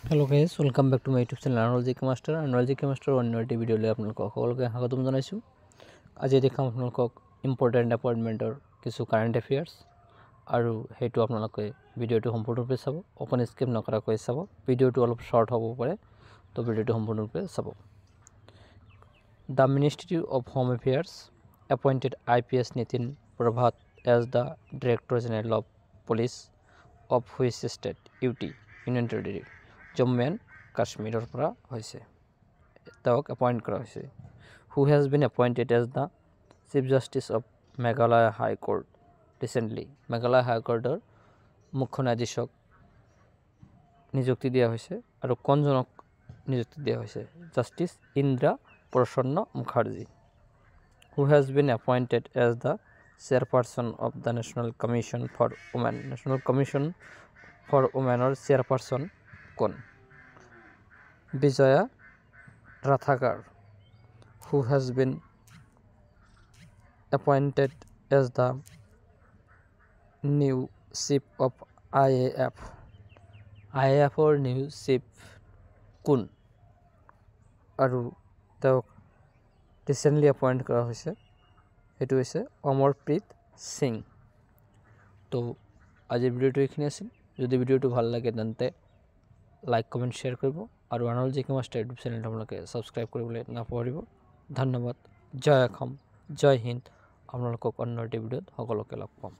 Hello guys, welcome back to my YouTube channel Anurag Master. Anurag Master অন্য একটি video লৈ আপোনালোকক সকলোকে স্বাগতম জনাইছো। আজি দেখাম আপোনালোকক ইম্পৰ্টেণ্ট এপইণ্টমেণ্টৰ কিছু কাৰেণ্ট এফেয়াৰ্স আৰু হেতু আপোনালোকে ভিডিওটো সম্পূৰ্ণৰূপে চাব। অকণ স্কিপ নকৰাকৈ চাব। ভিডিওটো অলপ শৰ্ট হ'ব পাৰে, তো ভিডিওটো সম্পূৰ্ণৰূপে চাব। The Ministry of Home Affairs appointed IPS Nitin Prabhat as the Director General of Police of which state? UT Union Territory Jammu and Kashmir পৰা হৈছে তেওঁক এপইণ্ট কৰা হৈছে। Who has been appointed as the Chief Justice of Meghalaya High Court recently? Meghalaya High Courtৰ মুখ্য ন্যায়াধীশক নিযুক্তি দিয়া হৈছে আৰু কোনজনক নিযুক্তি দিয়া হৈছে? জাষ্টিস ইন্দ্ৰা প্ৰসন্ন Mukherjee. Who has been appointed as the chairperson of the National Commission for Women? National Commission for Women or chairperson কোন? Vijaya Rathagar. Who has been appointed as the new chief of IAF? IAF or new chief কোন? আৰু তেওঁক recently appoint কৰা হৈছে, সেইটো হৈছে অমৰপ্ৰীত সিং। তো আজিৰ ভিডিওটো এইখিনি আছিল। যদি ভিডিওটো ভাল লাগে তেন্তে লাইক কমেণ্ট শ্বেয়াৰ কৰিব আৰু আনৰজি মাষ্টাৰ ইউটিউব চেনেলটো আপোনালোকে ছাবস্ক্ৰাইব কৰিবলৈ নাপাহৰিব। ধন্যবাদ। জয় অসম, জয় হিন্দ। আপোনালোকক অন্য এটা ভিডিঅ'ত সকলোকে লগ পাম।